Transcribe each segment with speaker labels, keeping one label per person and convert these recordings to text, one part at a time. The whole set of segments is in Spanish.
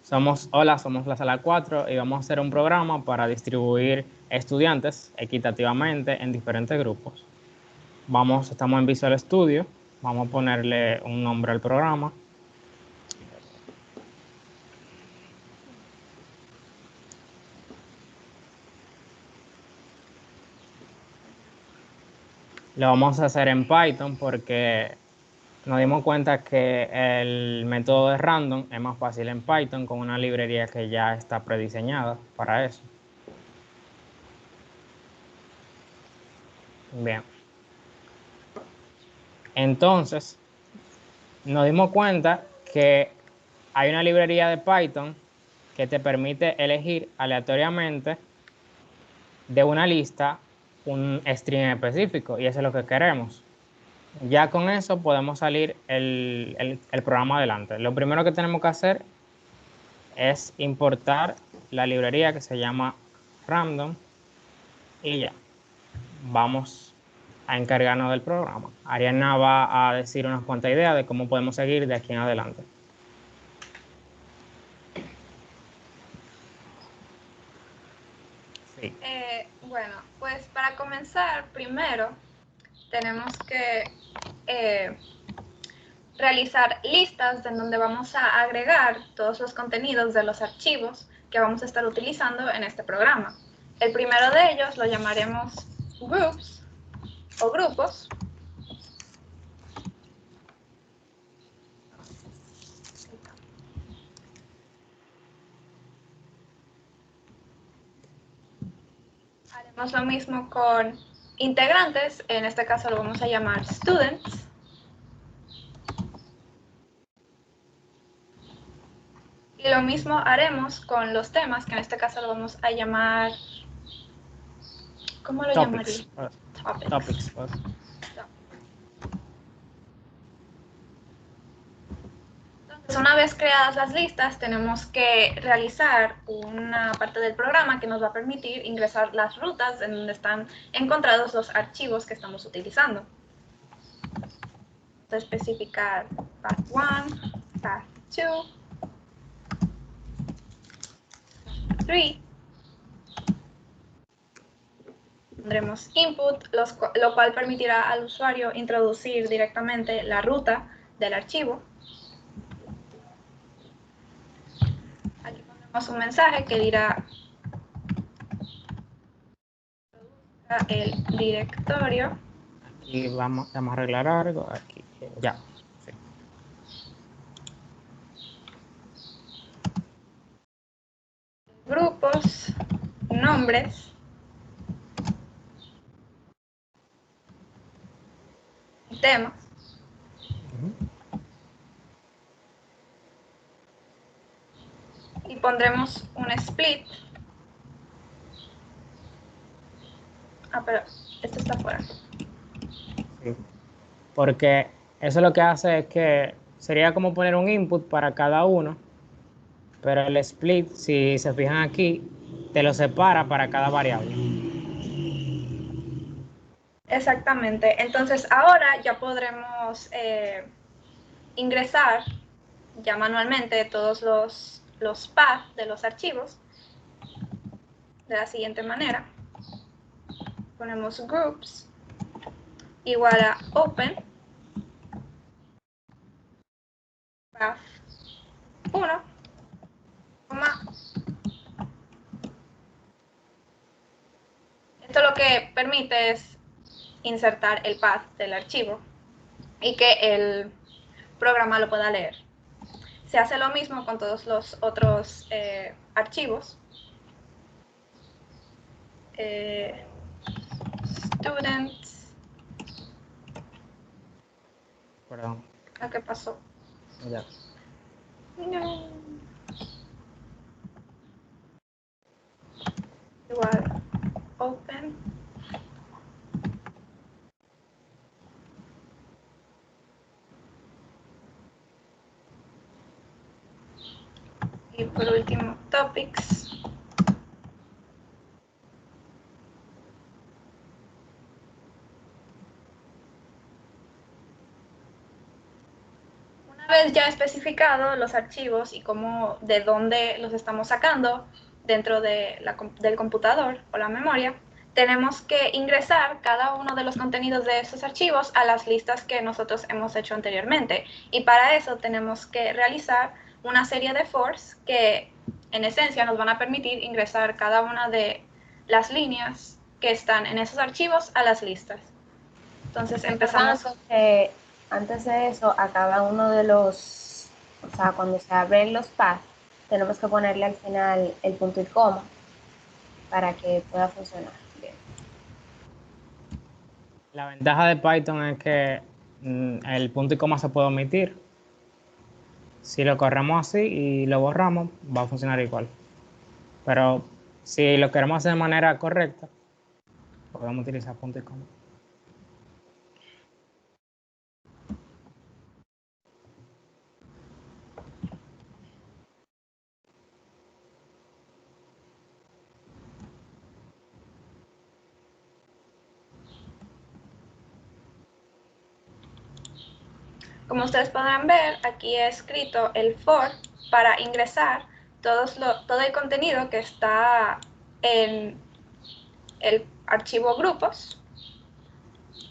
Speaker 1: Hola, somos la sala 4 y vamos a hacer un programa para distribuir estudiantes equitativamente en diferentes grupos. Estamos en Visual Studio, vamos a ponerle un nombre al programa. Lo vamos a hacer en Python porque nos dimos cuenta que el método de random es más fácil en Python con una librería que ya está prediseñada para eso. Bien. Entonces, nos dimos cuenta que hay una librería de Python que te permite elegir aleatoriamente de una lista un string específico, y eso es lo que queremos. Ya con eso podemos salir el programa adelante. Lo primero que tenemos que hacer es importar la librería que se llama random y ya. Vamos a encargarnos del programa. Ariana va a decir unas cuantas ideas de cómo podemos seguir de aquí en adelante. Sí.
Speaker 2: Bueno, pues para comenzar, primero tenemos que realizar listas en donde vamos a agregar todos los contenidos de los archivos que vamos a estar utilizando en este programa. El primero de ellos lo llamaremos groups o grupos. Haremos lo mismo con integrantes, en este caso lo vamos a llamar students. Y lo mismo haremos con los temas, que en este caso lo vamos a llamar... ¿Cómo lo llamaría?
Speaker 1: Topics.
Speaker 2: Entonces, una vez creadas las listas, tenemos que realizar una parte del programa que nos va a permitir ingresar las rutas en donde están encontrados los archivos que estamos utilizando. Vamos a especificar path 1, path 2, 3. Pondremos input, lo cual permitirá al usuario introducir directamente la ruta del archivo. Aquí pondremos un mensaje que dirá el directorio.
Speaker 1: Aquí vamos a arreglar algo. Aquí, ya. Sí.
Speaker 2: Grupos, nombres, temas. Y pondremos un split. Pero esto está fuera.
Speaker 1: Sí. Porque eso lo que hace es que sería como poner un input para cada uno, pero el split, si se fijan aquí, te lo separa para cada variable.
Speaker 2: Exactamente. Entonces ahora ya podremos ingresar ya manualmente todos los paths de los archivos de la siguiente manera. Ponemos groups igual a open path 1, esto lo que permite es insertar el path del archivo y que el programa lo pueda leer. Se hace lo mismo con todos los otros archivos. Students.
Speaker 1: Perdón.
Speaker 2: ¿Qué pasó?
Speaker 1: Ya.
Speaker 2: No. Igual, open. Y por último, topics. Una vez ya especificado los archivos y cómo, de dónde los estamos sacando dentro de del computador o la memoria, tenemos que ingresar cada uno de los contenidos de esos archivos a las listas que nosotros hemos hecho anteriormente. Y para eso tenemos que realizar una serie de fors que en esencia nos van a permitir ingresar cada una de las líneas que están en esos archivos a las listas. Entonces empezamos.
Speaker 3: Que antes de eso, a cada uno de los, o sea, cuando se abren los paths, tenemos que ponerle al final el punto y coma para que pueda funcionar bien.
Speaker 1: La ventaja de Python es que el punto y coma se puede omitir. Si lo corremos así y lo borramos, va a funcionar igual. Pero si lo queremos hacer de manera correcta, podemos utilizar punto y coma.
Speaker 2: Como ustedes podrán ver, aquí he escrito el for para ingresar todo el contenido que está en el archivo grupos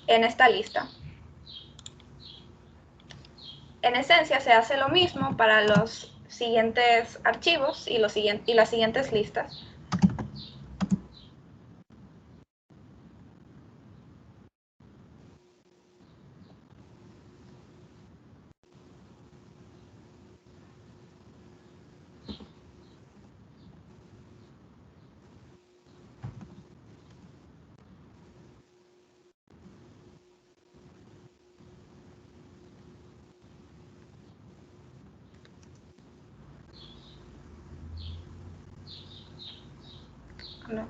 Speaker 2: en esta lista. En esencia se hace lo mismo para los siguientes archivos y las siguientes listas. No,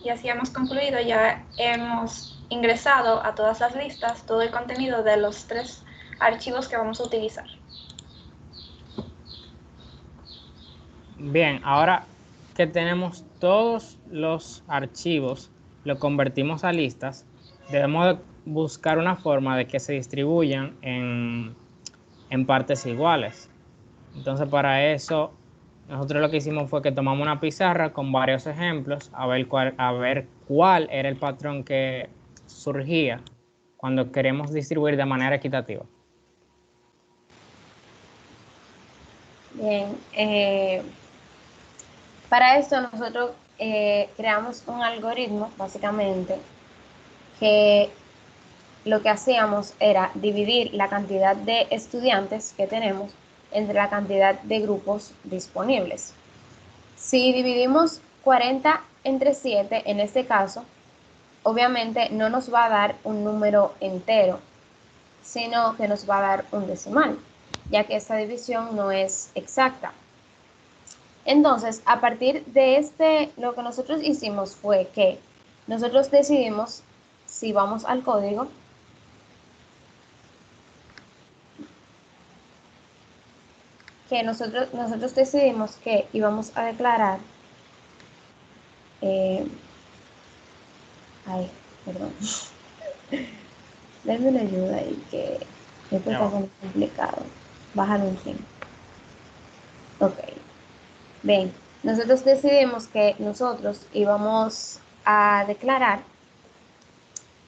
Speaker 2: y así hemos concluido, ya hemos ingresado a todas las listas todo el contenido de los 3 archivos que vamos a utilizar.
Speaker 1: Bien, ahora que tenemos todos los archivos, lo convertimos a listas, debemos buscar una forma de que se distribuyan en partes iguales. Entonces, para eso, nosotros lo que hicimos fue que tomamos una pizarra con varios ejemplos a ver cuál era el patrón que surgía cuando queremos distribuir de manera equitativa.
Speaker 3: Bien, para esto nosotros creamos un algoritmo, básicamente, que lo que hacíamos era dividir la cantidad de estudiantes que tenemos entre la cantidad de grupos disponibles. Si dividimos 40 entre 7, en este caso, obviamente no nos va a dar un número entero, sino que nos va a dar un decimal, ya que esta división no es exacta. Entonces, a partir de lo que nosotros hicimos fue que nosotros decidimos, si vamos al código, que nosotros decidimos que íbamos a declarar, perdón, denme una ayuda ahí, que esto está muy complicado. Bájalo un chingo. Ok. Bien, nosotros decidimos que nosotros íbamos a declarar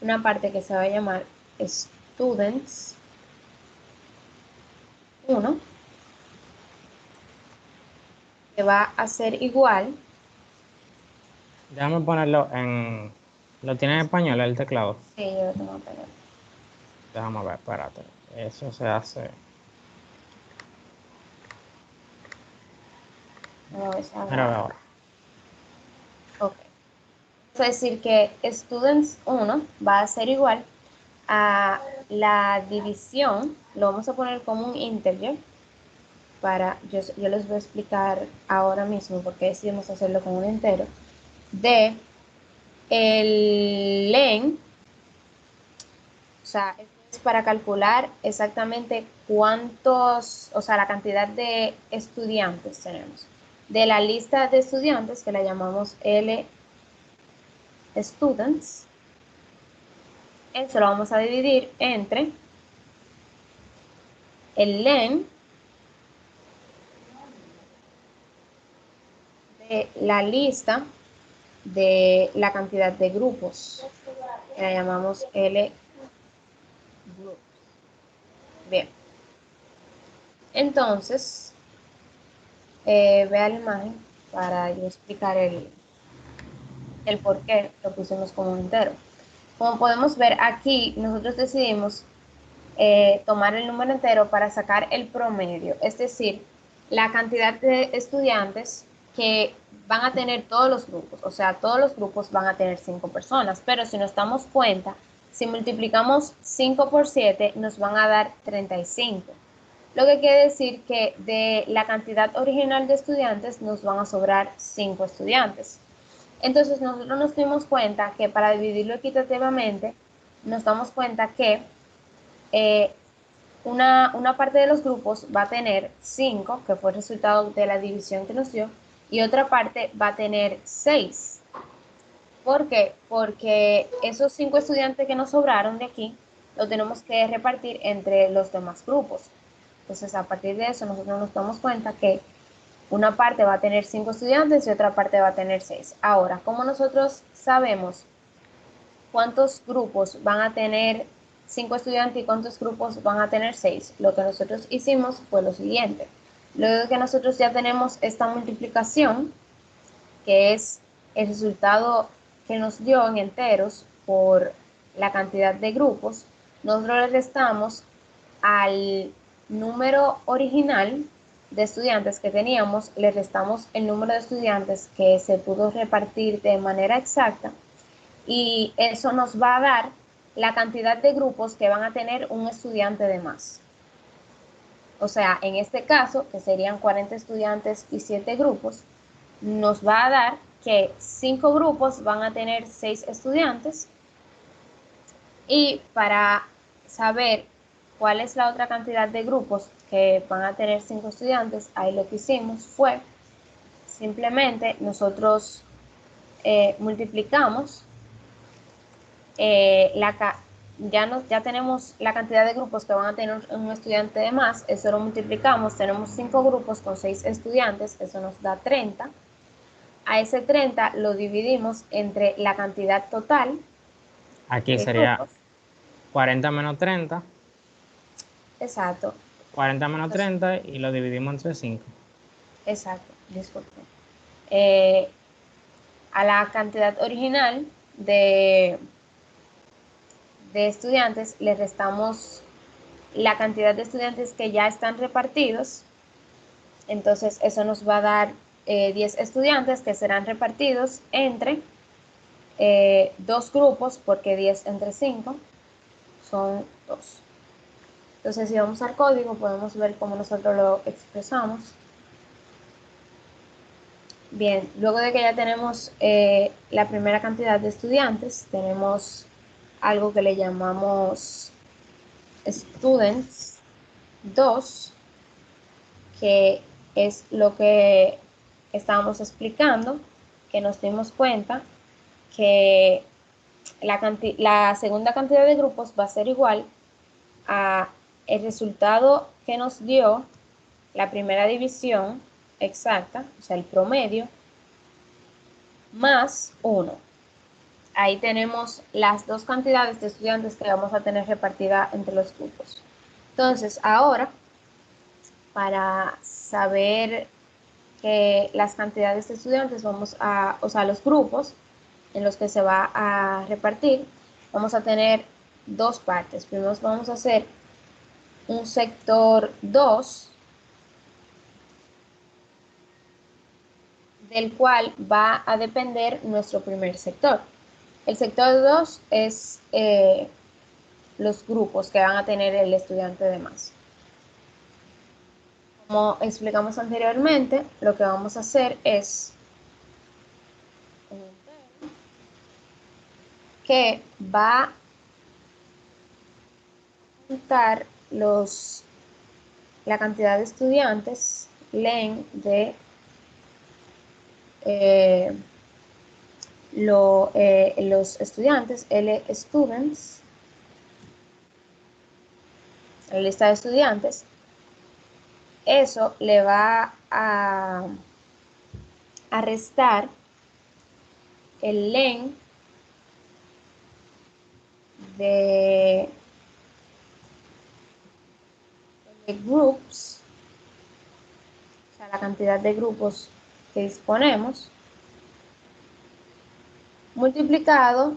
Speaker 3: una parte que se va a llamar students 1, que va a ser igual.
Speaker 1: Déjame ponerlo en... ¿Lo tiene en español el teclado?
Speaker 3: Sí, yo lo tengo que pegar.
Speaker 1: Déjame ver, espérate. Eso se hace... Mira ahora.
Speaker 3: Ok. Es decir que students 1 va a ser igual a la división, lo vamos a poner como un integer, yo les voy a explicar ahora mismo por qué decidimos hacerlo con un entero, de el len, o sea, es para calcular exactamente cuántos, o sea, la cantidad de estudiantes tenemos. De la lista de estudiantes, que la llamamos L students, eso lo vamos a dividir entre el len de la lista de la cantidad de grupos, que la llamamos L groups. Bien, entonces, vea la imagen para yo explicar el por qué lo pusimos como entero. Como podemos ver aquí, nosotros decidimos tomar el número entero para sacar el promedio, es decir, la cantidad de estudiantes que van a tener todos los grupos, o sea, todos los grupos van a tener 5 personas, pero si nos damos cuenta, si multiplicamos 5 por 7, nos van a dar 35. Lo que quiere decir que de la cantidad original de estudiantes nos van a sobrar 5 estudiantes. Entonces nosotros nos dimos cuenta que para dividirlo equitativamente, nos damos cuenta que una parte de los grupos va a tener 5, que fue el resultado de la división que nos dio, y otra parte va a tener 6. ¿Por qué? Porque esos 5 estudiantes que nos sobraron de aquí, lo tenemos que repartir entre los demás grupos. Entonces, a partir de eso, nosotros nos damos cuenta que una parte va a tener 5 estudiantes y otra parte va a tener 6. Ahora, ¿cómo nosotros sabemos cuántos grupos van a tener 5 estudiantes y cuántos grupos van a tener 6? Lo que nosotros hicimos fue lo siguiente. Luego de que nosotros ya tenemos esta multiplicación, que es el resultado que nos dio en enteros por la cantidad de grupos, nosotros le restamos al número original de estudiantes que teníamos, le restamos el número de estudiantes que se pudo repartir de manera exacta, y eso nos va a dar la cantidad de grupos que van a tener un estudiante de más. O sea, en este caso, que serían 40 estudiantes y 7 grupos, nos va a dar que 5 grupos van a tener 6 estudiantes, y para saber cuál es la otra cantidad de grupos que van a tener 5 estudiantes, ahí lo que hicimos fue simplemente nosotros multiplicamos ya tenemos la cantidad de grupos que van a tener un estudiante de más, eso lo multiplicamos, tenemos 5 grupos con 6 estudiantes, eso nos da 30. A ese 30 lo dividimos entre la cantidad total
Speaker 1: Aquí
Speaker 3: de
Speaker 1: sería
Speaker 3: grupos.
Speaker 1: 40 menos 30.
Speaker 3: Exacto.
Speaker 1: 40 menos
Speaker 3: Entonces,
Speaker 1: 30 y lo dividimos entre 5.
Speaker 3: exacto, disculpe. A la cantidad original de estudiantes le restamos la cantidad de estudiantes que ya están repartidos. Entonces eso nos va a dar 10 estudiantes que serán repartidos entre 2 grupos, porque 10 entre 5 son 2. Entonces, si vamos al código, podemos ver cómo nosotros lo expresamos. Bien, luego de que ya tenemos la primera cantidad de estudiantes, tenemos algo que le llamamos students 2, que es lo que estábamos explicando, que nos dimos cuenta que la segunda cantidad de grupos va a ser igual a el resultado que nos dio la primera división exacta, o sea, el promedio, más 1. Ahí tenemos las dos cantidades de estudiantes que vamos a tener repartida entre los grupos. Entonces, ahora, para saber que las cantidades de estudiantes o sea, los grupos en los que se va a repartir, vamos a tener dos partes. Primero vamos a hacer un sector 2, del cual va a depender nuestro primer sector. El sector 2 es los grupos que van a tener el estudiante de más. Como explicamos anteriormente, lo que vamos a hacer es que va contar la cantidad de estudiantes len de los estudiantes, L students, la lista de estudiantes, eso le va a restar el len de groups, o sea, la cantidad de grupos que disponemos, multiplicado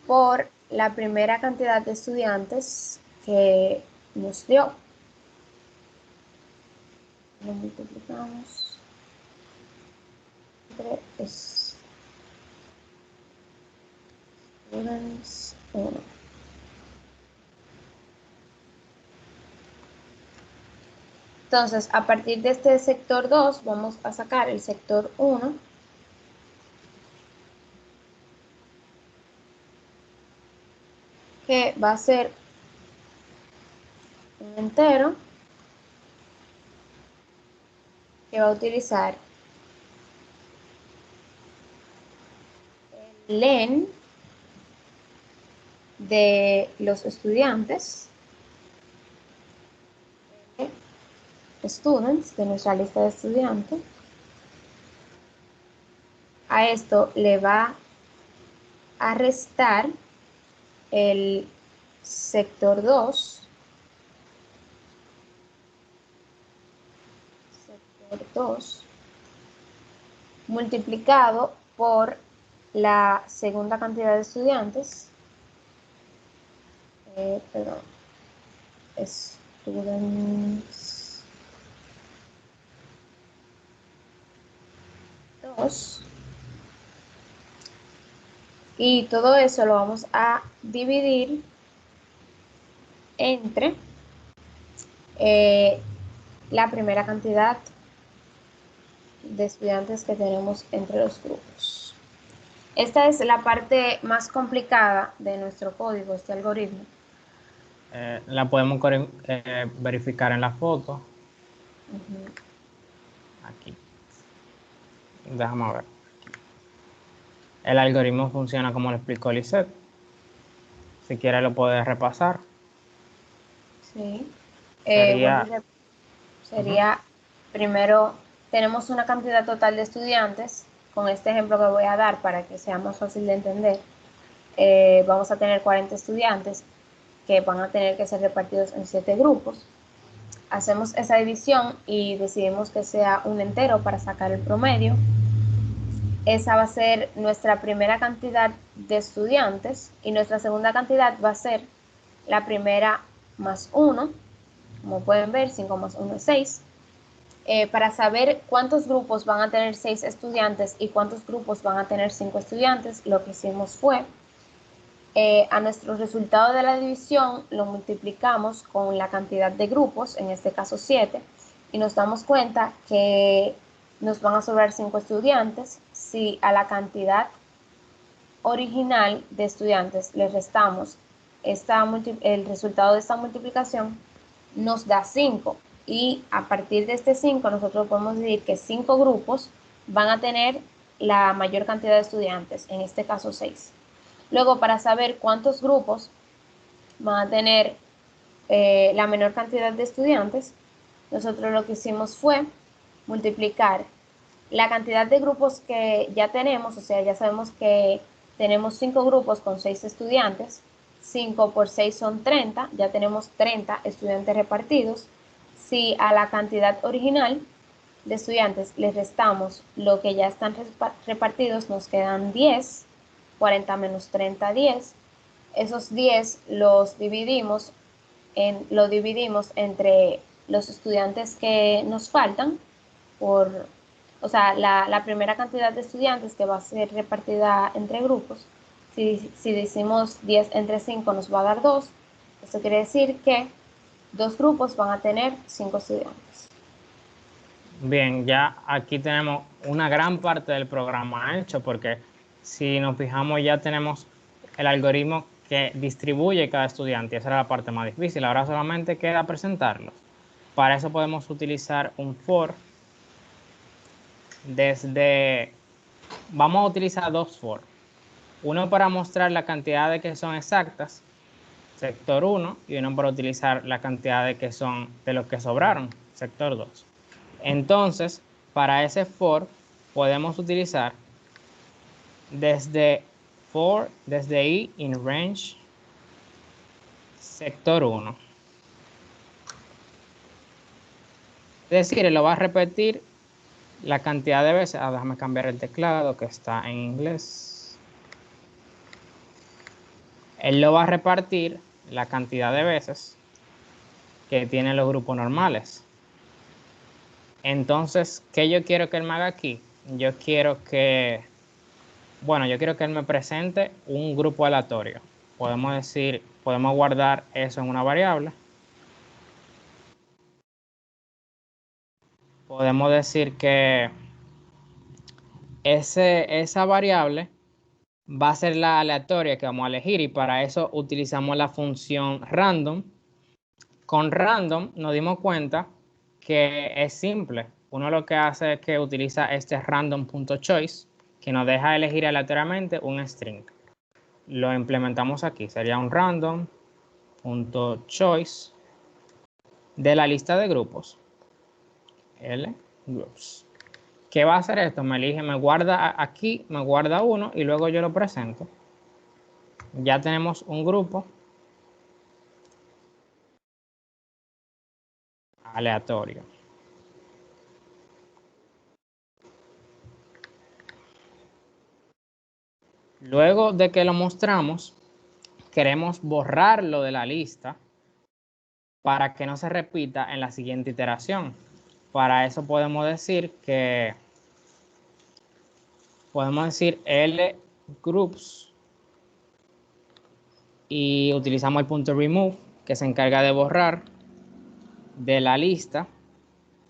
Speaker 3: por la primera cantidad de estudiantes que nos dio. Lo multiplicamos entre students 1. Entonces, a partir de este sector 2, vamos a sacar el sector 1. Que va a ser un entero que va a utilizar el len de los estudiantes, students, de nuestra lista de estudiantes. A esto le va a restar el sector 2, multiplicado por la segunda cantidad de estudiantes, students 2, y todo eso lo vamos a dividir entre la primera cantidad de estudiantes que tenemos entre los grupos. Esta es la parte más complicada de nuestro código, este algoritmo.
Speaker 1: La podemos verificar en la foto. Aquí. Déjame ver. El algoritmo funciona como lo explicó Lisette. Si quieres lo puedes repasar.
Speaker 3: Sí.
Speaker 1: Sería
Speaker 3: primero, tenemos una cantidad total de estudiantes, con este ejemplo que voy a dar para que sea más fácil de entender. Vamos a tener 40 estudiantes que van a tener que ser repartidos en 7 grupos. Hacemos esa división y decidimos que sea un entero para sacar el promedio. Esa va a ser nuestra primera cantidad de estudiantes y nuestra segunda cantidad va a ser la primera más 1. Como pueden ver, 5 más 1 es 6. Para saber cuántos grupos van a tener 6 estudiantes y cuántos grupos van a tener 5 estudiantes, lo que hicimos fue, a nuestro resultado de la división lo multiplicamos con la cantidad de grupos, en este caso 7, y nos damos cuenta que nos van a sobrar 5 estudiantes si a la cantidad original de estudiantes le restamos el resultado de esta multiplicación, nos da 5. Y a partir de este 5 nosotros podemos decir que 5 grupos van a tener la mayor cantidad de estudiantes, en este caso 6. Luego, para saber cuántos grupos van a tener la menor cantidad de estudiantes, nosotros lo que hicimos fue multiplicar la cantidad de grupos que ya tenemos, o sea, ya sabemos que tenemos 5 grupos con 6 estudiantes, 5 por 6 son 30, ya tenemos 30 estudiantes repartidos. Si a la cantidad original de estudiantes les restamos lo que ya están repartidos, nos quedan 10, 40 menos 30, 10. Esos 10 los dividimos entre los estudiantes que nos faltan, o sea, la primera cantidad de estudiantes que va a ser repartida entre grupos. Si decimos 10 entre 5 nos va a dar 2. Esto quiere decir que 2 grupos van a tener 5 estudiantes.
Speaker 1: Bien, ya aquí tenemos una gran parte del programa hecho, porque si nos fijamos ya tenemos el algoritmo que distribuye cada estudiante. Esa era la parte más difícil. Ahora solamente queda presentarlos. Para eso podemos utilizar un for. Vamos a utilizar dos for. Uno para mostrar la cantidad de que son exactas, sector 1, y uno para utilizar la cantidad de que son de los que sobraron, sector 2. Entonces, para ese for podemos utilizar desde i in range sector 1. Es decir, él lo va a repetir la cantidad de veces. Déjame cambiar el teclado que está en inglés. Él lo va a repartir la cantidad de veces que tienen los grupos normales. Entonces, ¿qué yo quiero que él me haga aquí? Yo quiero que él me presente un grupo aleatorio. Podemos guardar eso en una variable. Podemos decir que esa variable va a ser la aleatoria que vamos a elegir, y para eso utilizamos la función random. Con random nos dimos cuenta que es simple. Uno lo que hace es que utiliza este random.choice, que nos deja elegir aleatoriamente un string. Lo implementamos aquí. Sería un random.choice de la lista de grupos. Groups. ¿Qué va a hacer esto? Me guarda aquí, me guarda uno y luego yo lo presento. Ya tenemos un grupo aleatorio. Luego de que lo mostramos, queremos borrarlo de la lista para que no se repita en la siguiente iteración. Para eso podemos decir lgroups y utilizamos el punto remove, que se encarga de borrar de la lista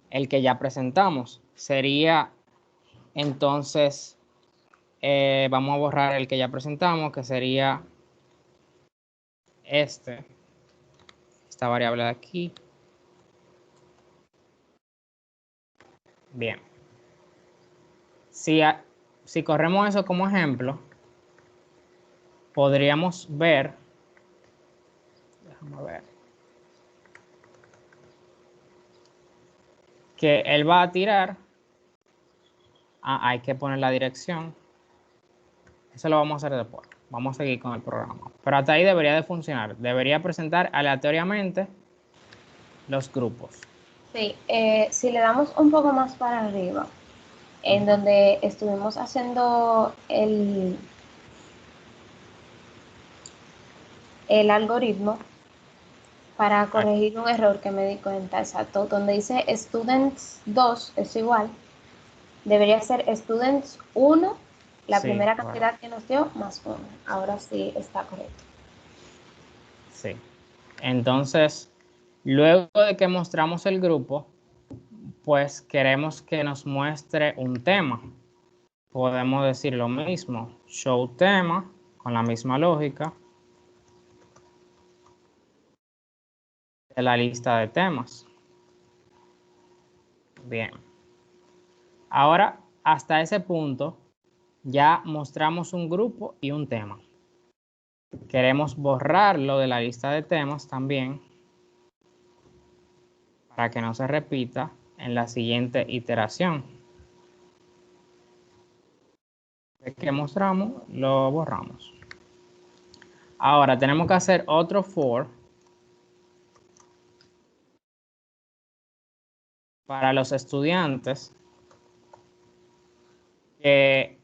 Speaker 1: el que ya presentamos. Sería entonces, vamos a borrar el que ya presentamos, que sería esta variable de aquí. Bien. Si corremos eso como ejemplo, podríamos ver, déjame ver, que él va a tirar. Hay que poner la dirección. Eso lo vamos a hacer después. Vamos a seguir con el programa. Pero hasta ahí debería de funcionar. Debería presentar aleatoriamente los grupos.
Speaker 3: Sí, si le damos un poco más para arriba, en donde estuvimos haciendo el algoritmo para corregir un error que me di cuenta, exacto, donde dice students 2 es igual, debería ser students 1, la primera cantidad que nos dio, más 1. Ahora sí está correcto.
Speaker 1: Sí. Entonces, luego de que mostramos el grupo, pues queremos que nos muestre un tema. Podemos decir lo mismo, show tema, con la misma lógica de la lista de temas. Bien. Ahora, hasta ese punto, ya mostramos un grupo y un tema. Queremos borrarlo de la lista de temas también, para que no se repita en la siguiente iteración. De que mostramos, lo borramos. Ahora tenemos que hacer otro for para los estudiantes que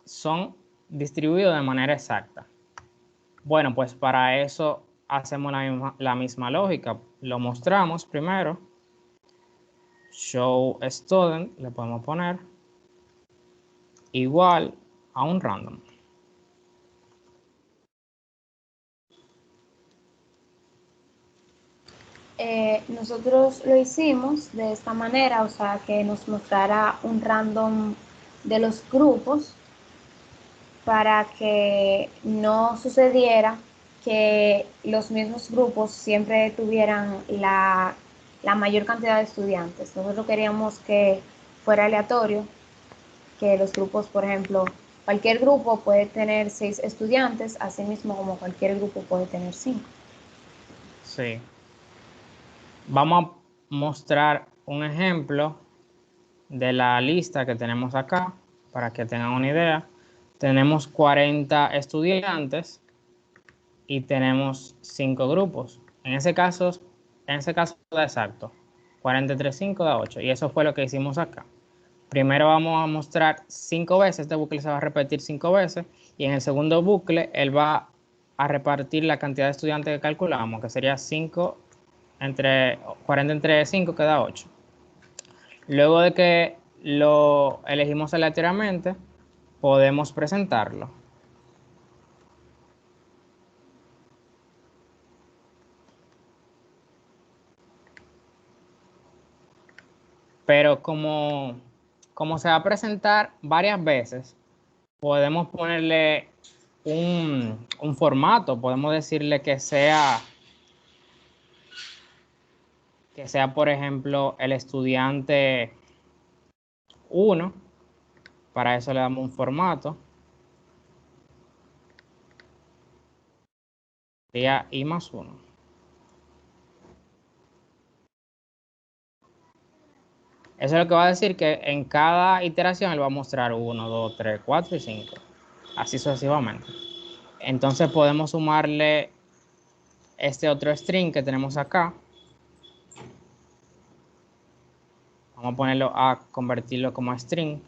Speaker 1: son distribuidos de manera exacta. Bueno, pues para eso hacemos la misma lógica. Lo mostramos primero. Show student, le podemos poner igual a un random.
Speaker 3: Nosotros lo hicimos de esta manera, o sea, que nos mostrara un random de los grupos para que no sucediera que los mismos grupos siempre tuvieran la mayor cantidad de estudiantes. Nosotros queríamos que fuera aleatorio, que los grupos, por ejemplo, cualquier grupo puede tener 6 estudiantes, así mismo como cualquier grupo puede tener 5.
Speaker 1: Sí. Vamos a mostrar un ejemplo de la lista que tenemos acá, para que tengan una idea. Tenemos 40 estudiantes y tenemos 5 grupos. En ese caso da exacto. 40 entre 5 da 8. Y eso fue lo que hicimos acá. Primero vamos a mostrar 5 veces. Este bucle se va a repetir 5 veces. Y en el segundo bucle, él va a repartir la cantidad de estudiantes que calculamos, que sería 40 entre 5, que da 8. Luego de que lo elegimos aleatoriamente, podemos presentarlo. Pero como se va a presentar varias veces, podemos ponerle un formato. Podemos decirle que sea, por ejemplo, el estudiante 1. Para eso le damos un formato. Sería I+1. Eso es lo que va a decir que en cada iteración él va a mostrar 1, 2, 3, 4 y 5. Así sucesivamente. Entonces podemos sumarle este otro string que tenemos acá. Vamos a ponerlo a convertirlo como string.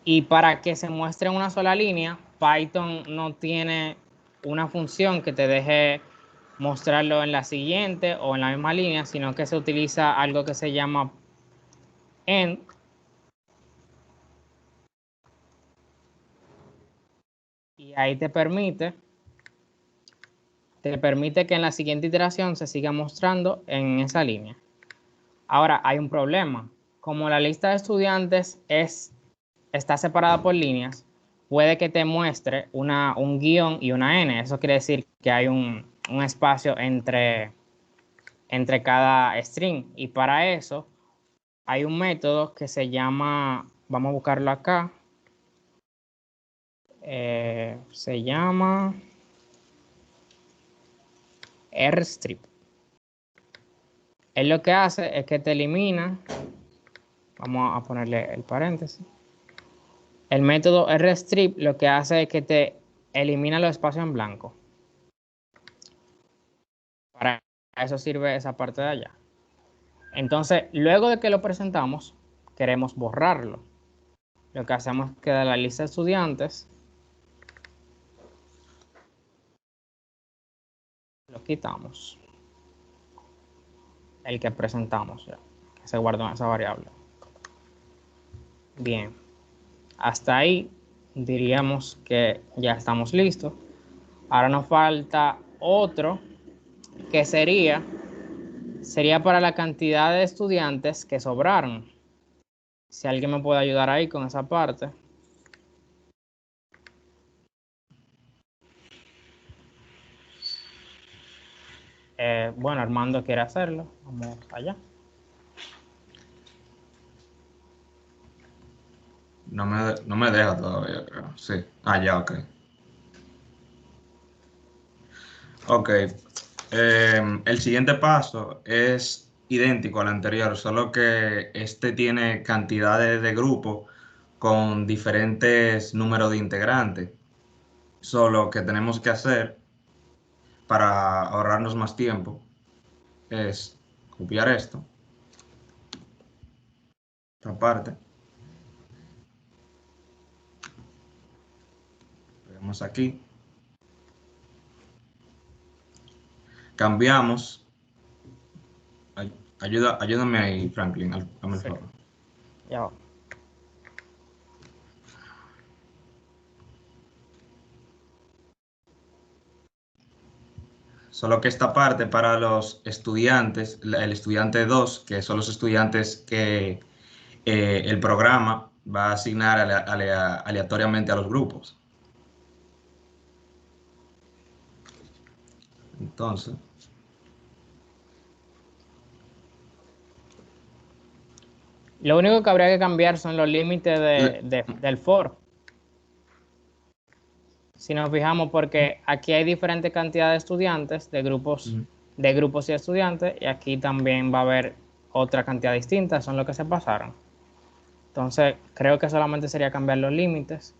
Speaker 1: Y para que se muestre en una sola línea, Python no tiene una función que te deje mostrarlo en la siguiente o en la misma línea, sino que se utiliza algo que se llama end. Y ahí te permite que en la siguiente iteración se siga mostrando en esa línea. Ahora, hay un problema. Como la lista de estudiantes está separada por líneas, puede que te muestre un guión y una N. Eso quiere decir que hay un espacio entre cada string. Y para eso hay un método que se llama, vamos a buscarlo acá, se llama rstrip. Él lo que hace es que te elimina, vamos a ponerle el paréntesis. El método rstrip lo que hace es que te elimina los espacios en blanco. Para eso sirve esa parte de allá. Entonces, luego de que lo presentamos, queremos borrarlo. Lo que hacemos es que de la lista de estudiantes lo quitamos. El que presentamos, ya, que se guardó en esa variable. Bien, hasta ahí diríamos que ya estamos listos. Ahora nos falta otro que sería para la cantidad de estudiantes que sobraron. Si alguien me puede ayudar ahí con esa parte. Bueno, Armando quiere hacerlo. Vamos allá.
Speaker 4: No me deja todavía, creo. Sí. Ya, ok. Ok. El siguiente paso es idéntico al anterior, solo que este tiene cantidades de grupos con diferentes números de integrantes. Solo que tenemos que hacer para ahorrarnos más tiempo es copiar esta parte. Pegamos aquí. Cambiamos. Ayúdame ahí, Franklin, hazme el favor.
Speaker 1: Ya va.
Speaker 4: Solo que esta parte para los estudiantes, el estudiante 2, que son los estudiantes que el programa va a asignar aleatoriamente a los grupos. Entonces,
Speaker 1: Lo único que habría que cambiar son los límites del for. Si nos fijamos, porque aquí hay diferentes cantidades de estudiantes, de grupos y estudiantes, y aquí también va a haber otra cantidad distinta, son los que se pasaron. Entonces, creo que solamente sería cambiar los límites.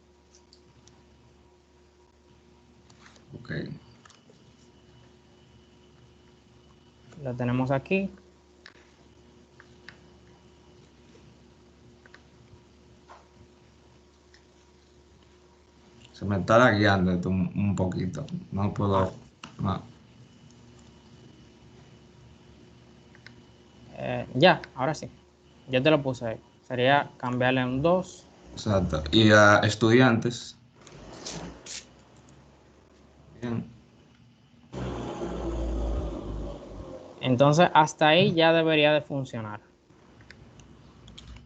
Speaker 4: ok.
Speaker 1: Lo tenemos aquí.
Speaker 4: Se me está lagueando esto un poquito. No puedo. No.
Speaker 1: Ya, ahora sí. Yo te lo puse ahí. Sería cambiarle un 2.
Speaker 4: Exacto. Y a estudiantes. Bien.
Speaker 1: Entonces, hasta ahí ya debería de funcionar.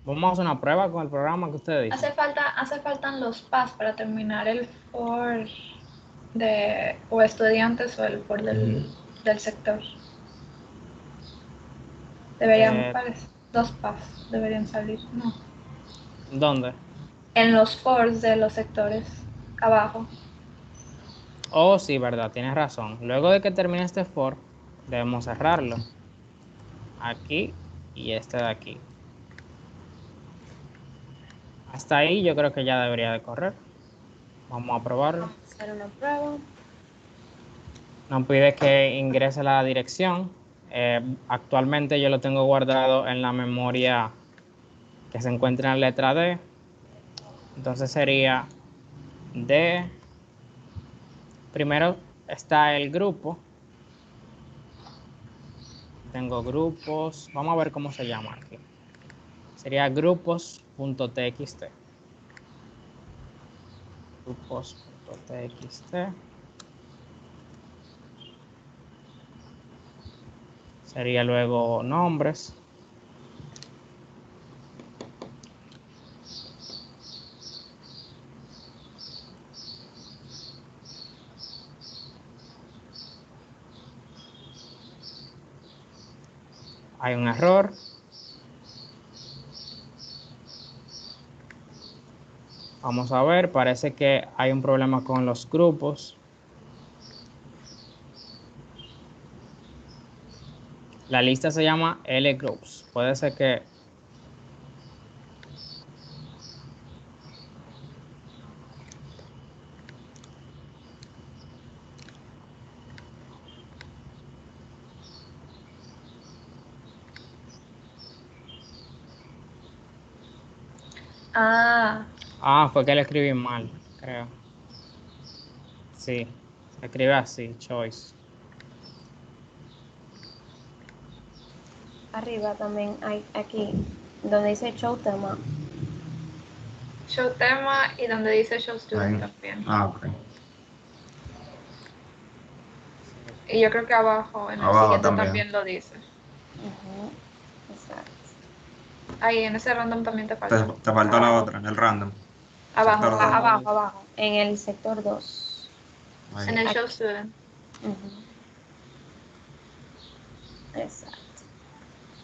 Speaker 1: Vamos a hacer una prueba con el programa que ustedes dicen.
Speaker 2: Hace falta los pass para terminar el for de o estudiantes o el for del sector. Deberían pares, 2 pass deberían salir, ¿no?
Speaker 1: ¿Dónde?
Speaker 2: En los fors de los sectores, abajo.
Speaker 1: Oh, sí, verdad, tienes razón. Luego de que termine este for, debemos cerrarlo. Aquí y este de aquí. Hasta ahí yo creo que ya debería de correr. Vamos a probarlo.
Speaker 3: Vamos a hacer una prueba.
Speaker 1: Nos pide que ingrese la dirección. Actualmente yo lo tengo guardado en la memoria que se encuentra en la letra D. Entonces sería D. Primero está el grupo. Tengo grupos. Vamos a ver cómo se llama aquí. Sería grupos.txt. Grupos.txt. Sería luego nombres. Hay un error. Vamos a ver, parece que hay un problema con los grupos. La lista se llama L-Groups. Puede ser que... fue que lo escribí mal, creo. Sí, se escribe así, choice.
Speaker 3: Arriba también hay aquí, donde dice show tema.
Speaker 2: Show tema y donde dice show student
Speaker 4: Ahí.
Speaker 2: también.
Speaker 4: Ok.
Speaker 2: Y yo creo que abajo, en el
Speaker 4: Abajo
Speaker 2: siguiente
Speaker 4: también.
Speaker 2: lo dice.
Speaker 3: Exacto.
Speaker 2: Ahí en ese random también te falta.
Speaker 4: Te faltó la otra, el random.
Speaker 2: Abajo,
Speaker 4: Sector dos.
Speaker 3: Abajo, en el sector 2.
Speaker 4: Ahí.
Speaker 2: En el
Speaker 3: Aquí.
Speaker 2: show student.
Speaker 3: Exacto.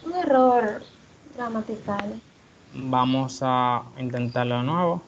Speaker 3: Un error gramatical.
Speaker 1: Vamos a intentarlo de nuevo.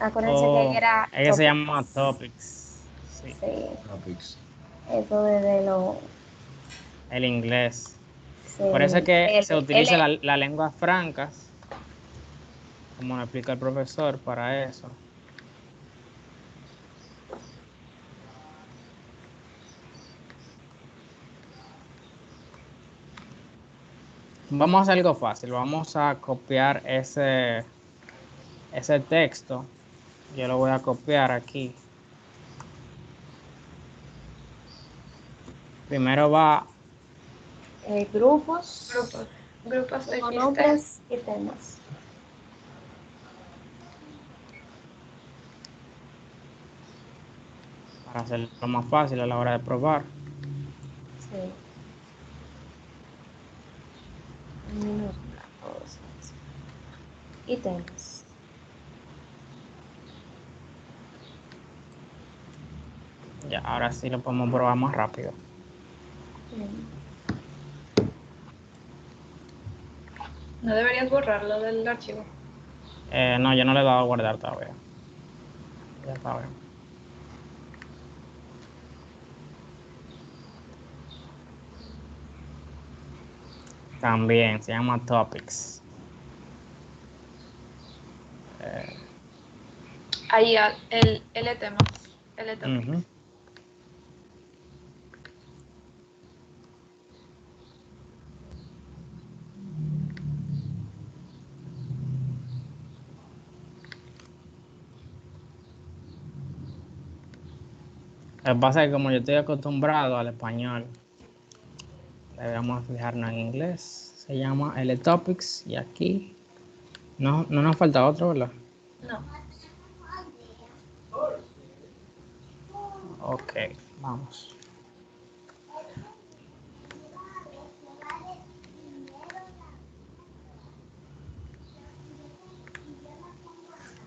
Speaker 3: Acuérdense que era
Speaker 1: Ella se llama Topics. Sí.
Speaker 3: Sí.
Speaker 4: Topics.
Speaker 3: Eso desde lo...
Speaker 1: El inglés.
Speaker 3: Sí,
Speaker 1: Por eso es que se utiliza las lenguas francas como nos explica el profesor, para eso. Vamos a hacer algo fácil, vamos a copiar ese texto. Yo lo voy a copiar aquí. Primero va
Speaker 3: Grupos,
Speaker 2: Grupos de
Speaker 3: nombres y temas.
Speaker 1: para hacerlo más fácil a la hora de probar.
Speaker 3: Sí. Un minuto, todos. Y temas.
Speaker 1: Ya, ahora sí lo podemos probar más rápido.
Speaker 2: No deberías borrarlo del archivo.
Speaker 1: No, yo no le he dado a guardar todavía. Ya está bien. También se llama Topics.
Speaker 2: Ahí el temas. El topic.
Speaker 1: Ujú. Lo que pasa es que como yo estoy acostumbrado al español, debemos fijarnos en inglés. Se llama Topics y aquí no nos falta otro, ¿verdad?
Speaker 2: No.
Speaker 1: Ok, vamos.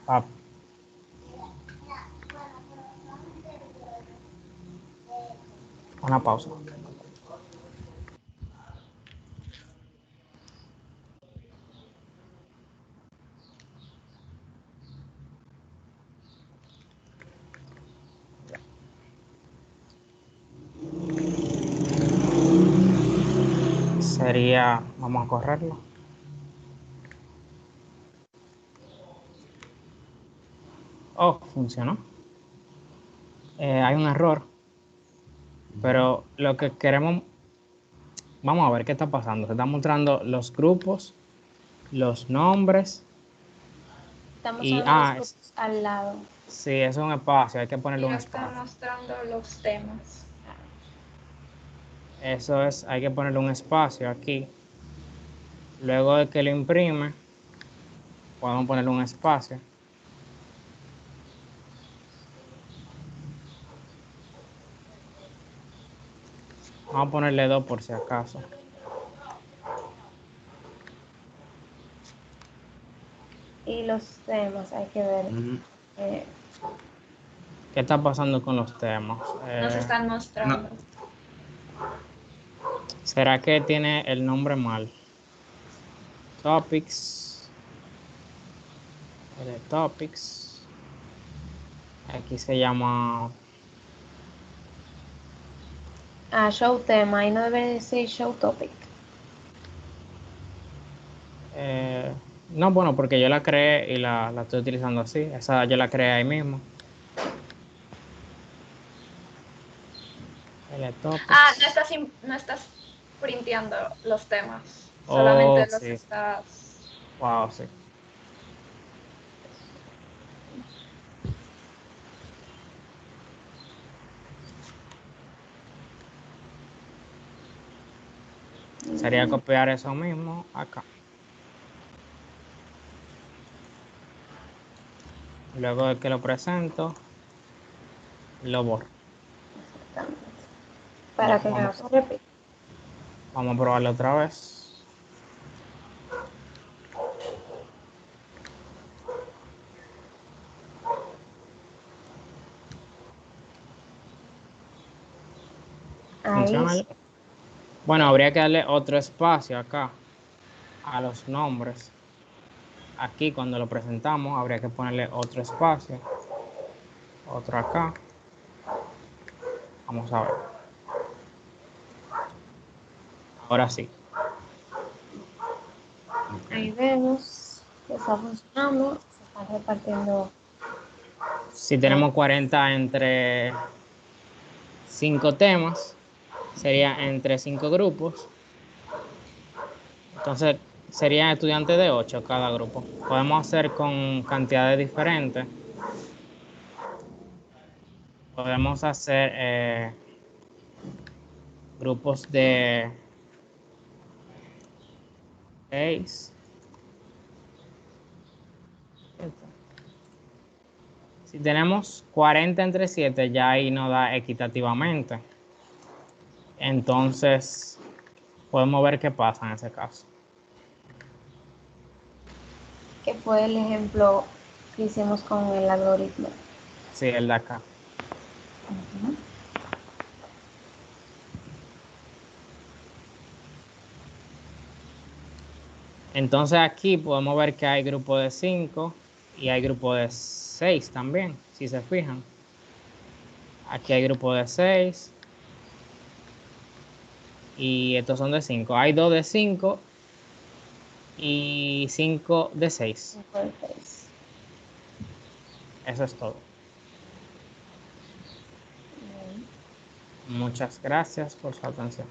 Speaker 1: Ah, una pausa. Sería, vamos a correrlo. Oh, funcionó. Hay un error, pero lo que queremos, vamos a ver qué está pasando. Se están mostrando los grupos, los nombres
Speaker 3: Estamos
Speaker 1: y,
Speaker 3: usando los grupos al lado.
Speaker 1: sí, es un espacio, hay que
Speaker 2: Y
Speaker 1: ponerle un
Speaker 2: lo están
Speaker 1: espacio.
Speaker 2: mostrando los temas.
Speaker 1: Eso es, hay que ponerle un espacio aquí. Luego de que lo imprime, podemos ponerle un espacio. Vamos a ponerle 2 por si acaso.
Speaker 3: Y los temas, hay que ver.
Speaker 1: ¿Qué está pasando con los temas?
Speaker 2: Nos están mostrando.
Speaker 1: ¿Será que tiene el nombre mal? Topics. Topics. Aquí se llama...
Speaker 3: Show tema, ahí no debe decir show topic.
Speaker 1: no, bueno, porque yo la creé y la estoy utilizando así. Esa yo la creé ahí mismo. Topics.
Speaker 2: No estás printeando los temas.
Speaker 1: Oh,
Speaker 2: Solamente los
Speaker 1: sí.
Speaker 2: estás.
Speaker 1: Wow, sí. Sería copiar eso mismo acá. Luego de que lo presento, lo borro.
Speaker 3: Para
Speaker 1: Ya,
Speaker 3: que
Speaker 1: vamos,
Speaker 3: no se repita.
Speaker 1: vamos a probarlo otra vez. ¿Funciona ya? Bueno, habría que darle otro espacio acá a los nombres. Aquí cuando lo presentamos habría que ponerle otro espacio. Otro acá. Vamos a ver. Ahora sí.
Speaker 3: Ahí vemos. que está funcionando, se están repartiendo.
Speaker 1: Si tenemos 40 entre 5 temas, sería entre 5 grupos. Entonces, serían estudiantes de 8 cada grupo. Podemos hacer con cantidades diferentes. Podemos hacer grupos de 6. Si tenemos 40 entre 7, ya ahí nos da equitativamente. Entonces, podemos ver qué pasa en ese caso.
Speaker 3: Que fue el ejemplo que hicimos con el algoritmo.
Speaker 1: Sí, el de acá. Entonces aquí podemos ver que hay grupo de 5 y hay grupo de 6 también, si se fijan. Aquí hay grupo de 6 y estos son de 5. Hay 2 de 5 y 5 de 6. Eso es todo. Muchas gracias por su atención.